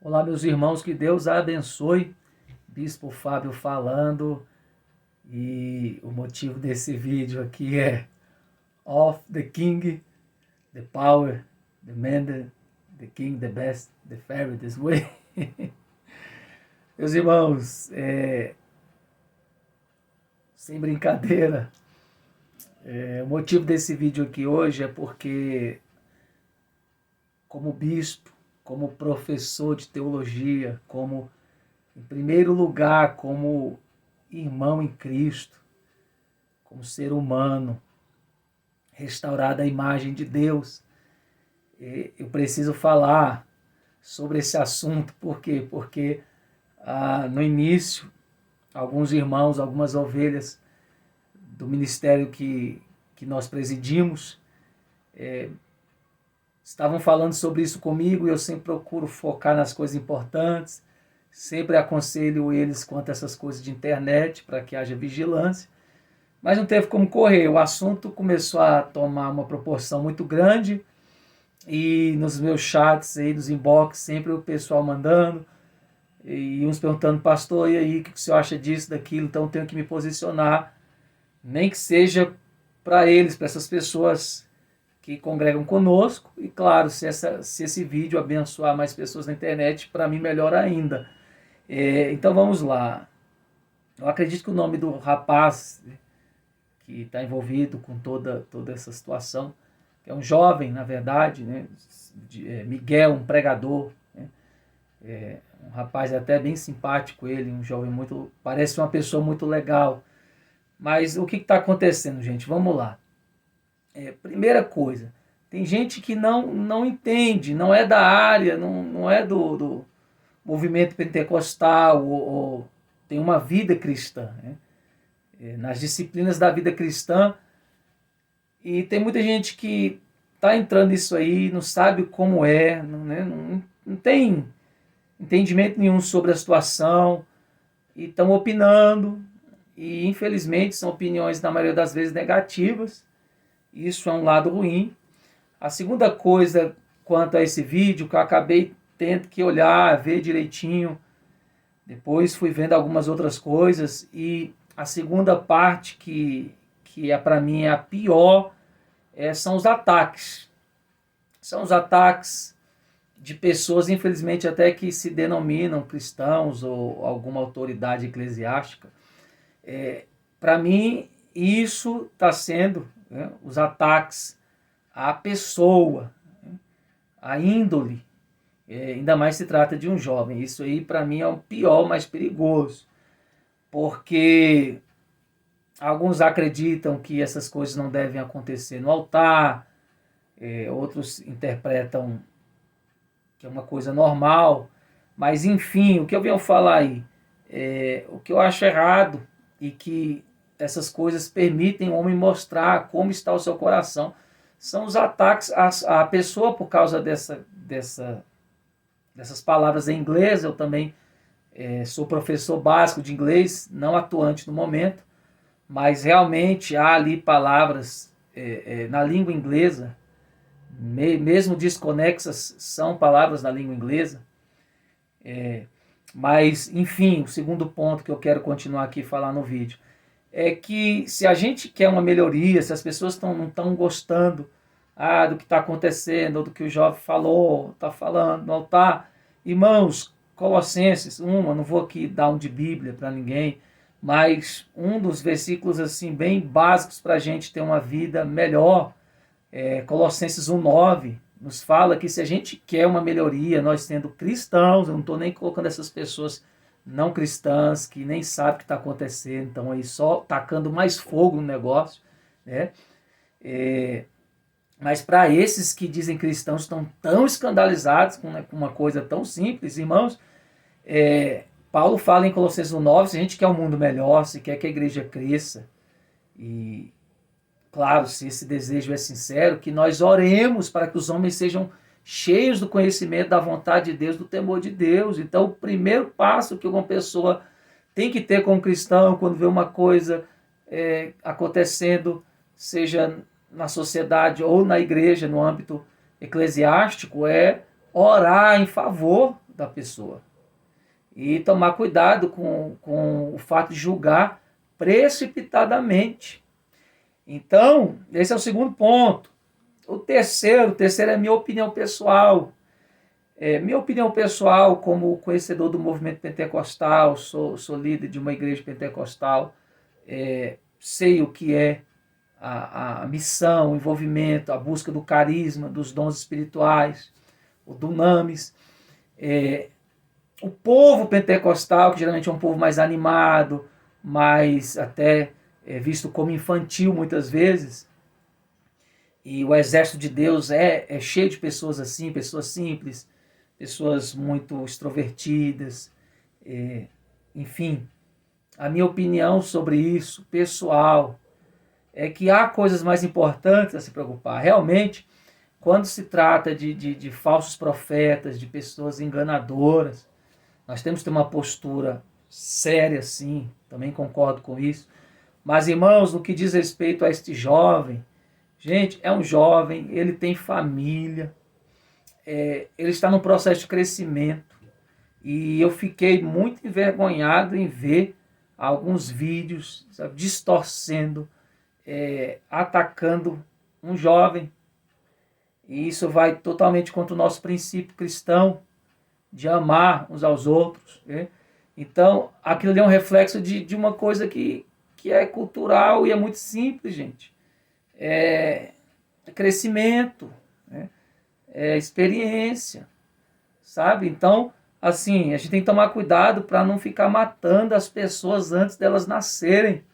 Olá, meus irmãos, que Deus abençoe. Bispo Fábio falando, e o motivo desse vídeo aqui é Of the King, the Power, the Man, the King, the Best, the Fairy This Way. Meus irmãos, sem brincadeira, o motivo desse vídeo aqui hoje é porque, como bispo, como professor de teologia, como, em primeiro lugar, como irmão em Cristo, como ser humano, restaurado à imagem de Deus, eu preciso falar sobre esse assunto. Por quê? Porque no início, alguns irmãos, algumas ovelhas do ministério que nós presidimos, estavam falando sobre isso comigo, e eu sempre procuro focar nas coisas importantes, sempre aconselho eles quanto a essas coisas de internet, para que haja vigilância, mas não teve como correr. O assunto começou a tomar uma proporção muito grande, e nos meus chats aí, nos inbox, sempre o pessoal mandando, e uns perguntando: pastor, e aí, o que o senhor acha disso, daquilo? Então eu tenho que me posicionar, nem que seja para eles, para essas pessoas que congregam conosco, e claro, se esse vídeo abençoar mais pessoas na internet, para mim melhor ainda. Então vamos lá. Eu acredito que o nome do rapaz que está envolvido com toda essa situação, que é um jovem, na verdade, né? Miguel, um pregador, né? Um rapaz até bem simpático ele, um jovem muito, parece uma pessoa muito legal. Mas o que está acontecendo, gente? Vamos lá. Primeira coisa, tem gente que não entende, não é da área, não é do movimento pentecostal, ou tem uma vida cristã, né? Nas disciplinas da vida cristã, e tem muita gente que está entrando nisso aí, não sabe como não tem entendimento nenhum sobre a situação, e estão opinando, e infelizmente são opiniões, na maioria das vezes, negativas. Isso é um lado ruim. A segunda coisa quanto a esse vídeo, que eu acabei tendo que olhar, ver direitinho, depois fui vendo algumas outras coisas, e a segunda parte que para mim é a pior, são os ataques. São os ataques de pessoas, infelizmente, até que se denominam cristãos ou alguma autoridade eclesiástica. Para mim, isso está sendo, né, os ataques à pessoa, né, à índole, ainda mais se trata de um jovem. Isso aí, para mim, é o pior, mais perigoso, porque alguns acreditam que essas coisas não devem acontecer no altar, outros interpretam que é uma coisa normal, mas enfim, o que eu venho falar aí, o que eu acho errado, e que essas coisas permitem o homem mostrar como está o seu coração, são os ataques à pessoa por causa dessas palavras em inglês. Eu também sou professor básico de inglês, não atuante no momento, mas realmente há ali palavras na língua inglesa, mesmo desconexas, são palavras na língua inglesa. Mas, enfim, o segundo ponto que eu quero continuar aqui a falar no vídeo é que, se a gente quer uma melhoria, se as pessoas não estão gostando do que está acontecendo, ou do que o jovem falou, está falando no altar, irmãos, Colossenses 1, eu não vou aqui dar um de Bíblia para ninguém, mas um dos versículos assim bem básicos para a gente ter uma vida melhor, Colossenses 1,9, nos fala que se a gente quer uma melhoria, nós sendo cristãos, eu não estou nem colocando essas pessoas não cristãs, que nem sabem o que está acontecendo, então aí só tacando mais fogo no negócio, né? Mas para esses que dizem cristãos, estão tão escandalizados com uma coisa tão simples, irmãos, Paulo fala em Colossenses 1,9, se a gente quer um mundo melhor, se quer que a igreja cresça, e claro, se esse desejo é sincero, que nós oremos para que os homens sejam cheios do conhecimento da vontade de Deus, do temor de Deus. Então, o primeiro passo que uma pessoa tem que ter como cristão, quando vê uma coisa acontecendo, seja na sociedade ou na igreja, no âmbito eclesiástico, é orar em favor da pessoa. E tomar cuidado com o fato de julgar precipitadamente. Então, esse é o segundo ponto. O terceiro é minha opinião pessoal. Minha opinião pessoal, como conhecedor do movimento pentecostal, sou líder de uma igreja pentecostal, sei o que é a missão, o envolvimento, a busca do carisma, dos dons espirituais, o dunamis. O povo pentecostal, que geralmente é um povo mais animado, mais até visto como infantil muitas vezes, e o exército de Deus é cheio de pessoas assim, pessoas simples, pessoas muito extrovertidas, enfim. A minha opinião sobre isso, pessoal, é que há coisas mais importantes a se preocupar. Realmente, quando se trata de falsos profetas, de pessoas enganadoras, nós temos que ter uma postura séria, sim, também concordo com isso. Mas, irmãos, no que diz respeito a este jovem, gente, é um jovem, ele tem família, ele está num processo de crescimento, e eu fiquei muito envergonhado em ver alguns vídeos, sabe, distorcendo, atacando um jovem. E isso vai totalmente contra o nosso princípio cristão de amar uns aos outros. Né? Então, aquilo ali é um reflexo de uma coisa que é cultural e é muito simples, gente. É crescimento, né? É experiência, sabe? Então, assim, a gente tem que tomar cuidado para não ficar matando as pessoas antes delas nascerem.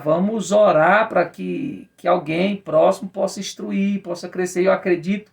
Vamos orar para que alguém próximo possa instruir, possa crescer. Eu acredito,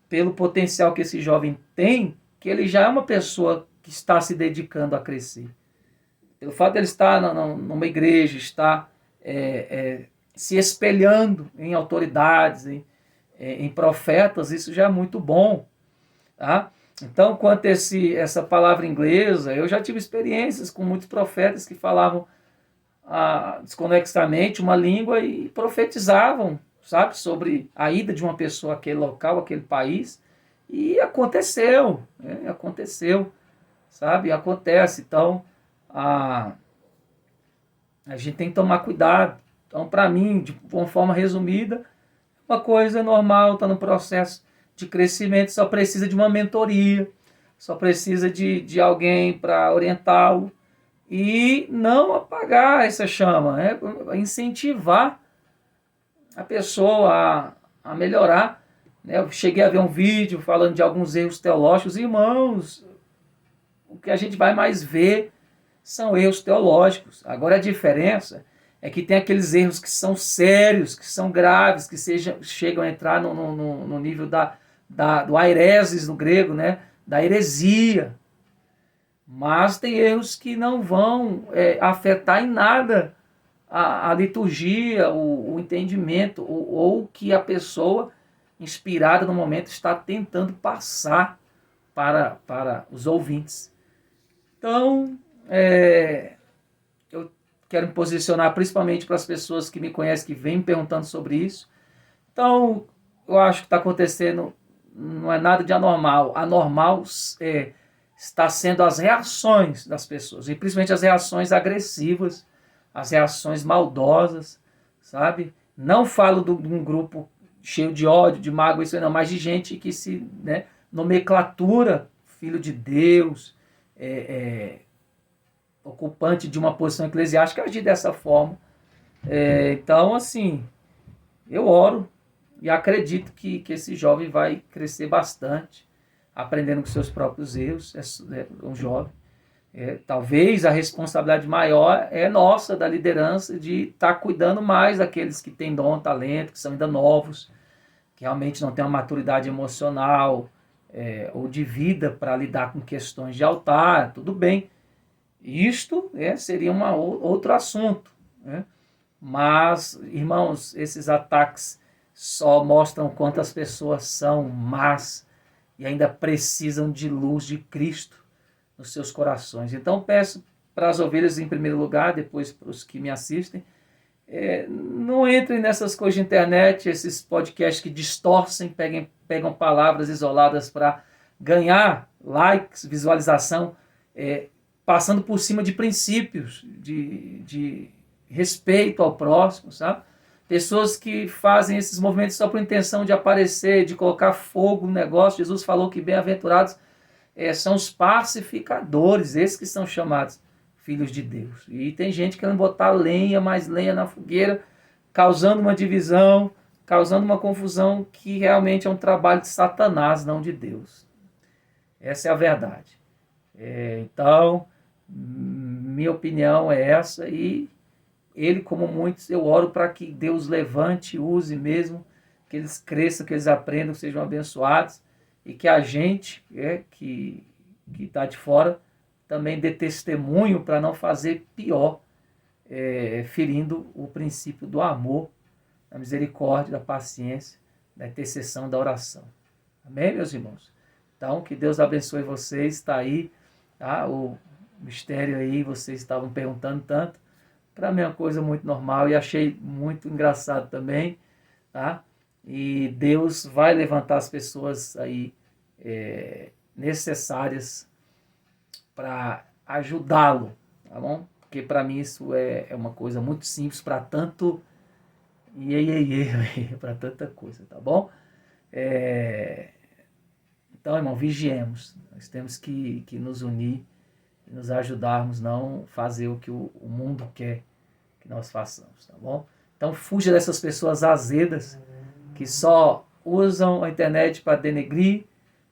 pelo potencial que esse jovem tem, que ele já é uma pessoa que está se dedicando a crescer. Pelo fato de ele estar numa igreja, estar se espelhando em autoridades, em profetas, isso já é muito bom. Tá? Então, quanto a essa palavra inglesa, eu já tive experiências com muitos profetas que falavam desconexamente uma língua e profetizavam, sabe, sobre a ida de uma pessoa àquele local, àquele país, e aconteceu, sabe, acontece. Então, a gente tem que tomar cuidado. Então, para mim, de uma forma resumida, uma coisa normal, está no processo de crescimento, só precisa de uma mentoria, só precisa de alguém para orientá-lo, e não apagar essa chama, incentivar a pessoa a melhorar. Eu cheguei a ver um vídeo falando de alguns erros teológicos. Irmãos, o que a gente vai mais ver são erros teológicos. Agora a diferença é que tem aqueles erros que são sérios, que são graves, que chegam a entrar no nível do aireses no grego, né? Da heresia. Mas tem erros que não vão afetar em nada a liturgia, o entendimento, ou que a pessoa inspirada no momento está tentando passar para os ouvintes. Então, eu quero me posicionar principalmente para as pessoas que me conhecem, que vêm me perguntando sobre isso. Então, eu acho que está acontecendo, não é nada de anormal. Anormal está sendo as reações das pessoas, e principalmente as reações agressivas, as reações maldosas, sabe? Não falo de um grupo cheio de ódio, de mágoa, isso não, mas de gente que se nomenclatura filho de Deus, ocupante de uma posição eclesiástica, agir dessa forma. Então, assim, eu oro e acredito que esse jovem vai crescer bastante, aprendendo com seus próprios erros. É um jovem. Talvez a responsabilidade maior é nossa, da liderança, de estar cuidando mais daqueles que têm dom, talento, que são ainda novos, que realmente não têm uma maturidade emocional ou de vida para lidar com questões de altar. Tudo bem. Isto seria outro assunto. Né? Mas, irmãos, esses ataques só mostram quantas pessoas são más e ainda precisam de luz de Cristo nos seus corações. Então peço para as ovelhas em primeiro lugar, depois para os que me assistem, não entrem nessas coisas de internet, esses podcasts que distorcem, pegam palavras isoladas para ganhar likes, visualização, passando por cima de princípios, de respeito ao próximo, sabe? Pessoas que fazem esses movimentos só por intenção de aparecer, de colocar fogo no negócio. Jesus falou que bem-aventurados são os pacificadores, esses que são chamados filhos de Deus. E tem gente querendo botar mais lenha na fogueira, causando uma divisão, causando uma confusão que realmente é um trabalho de Satanás, não de Deus. Essa é a verdade. Então, minha opinião é essa, e ele, como muitos, eu oro para que Deus levante, use mesmo, que eles cresçam, que eles aprendam, que sejam abençoados, e que a gente, que está de fora, também dê testemunho para não fazer pior, ferindo o princípio do amor, da misericórdia, da paciência, da intercessão, da oração. Amém, meus irmãos? Então, que Deus abençoe vocês. Está aí, tá? O mistério aí, vocês estavam perguntando tanto. Para mim é uma coisa muito normal e achei muito engraçado também, tá? E Deus vai levantar as pessoas aí necessárias para ajudá-lo, tá bom? Porque para mim isso é uma coisa muito simples para tanto para tanta coisa, tá bom? Então, irmão, vigiemos. Nós temos que nos unir e nos ajudarmos, não fazer o que o mundo quer que nós façamos, tá bom? Então, fuja dessas pessoas azedas que só usam a internet para denegrir,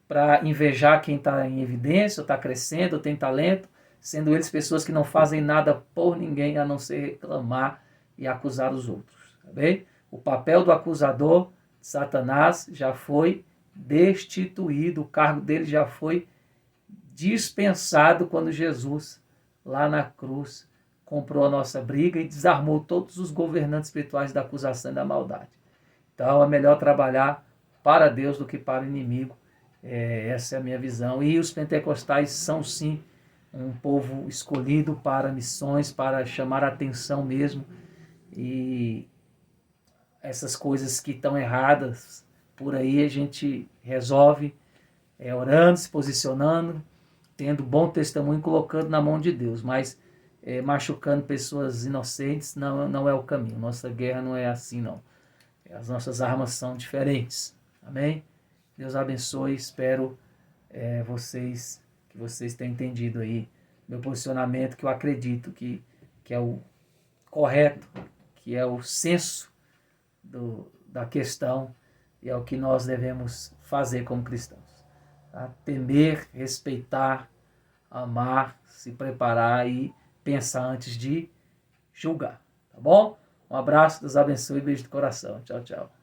para invejar quem está em evidência, ou está crescendo, ou tem talento, sendo eles pessoas que não fazem nada por ninguém a não ser reclamar e acusar os outros, tá bem? O papel do acusador, Satanás, já foi destituído, o cargo dele já foi dispensado quando Jesus, lá na cruz, comprou a nossa briga e desarmou todos os governantes espirituais da acusação e da maldade. Então é melhor trabalhar para Deus do que para o inimigo. Essa é a minha visão. E os pentecostais são sim um povo escolhido para missões, para chamar a atenção mesmo. E essas coisas que estão erradas por aí a gente resolve orando, se posicionando, tendo bom testemunho, colocando na mão de Deus. Mas machucando pessoas inocentes não é o caminho. Nossa guerra não é assim, não. As nossas armas são diferentes. Amém? Deus abençoe. Espero que vocês tenham entendido aí meu posicionamento, que eu acredito que é o correto, que é o senso da questão, e é o que nós devemos fazer como cristãos. Tá? Temer, respeitar, amar, se preparar e pensar antes de julgar. Tá bom? Um abraço, Deus abençoe e beijo do coração. Tchau, tchau.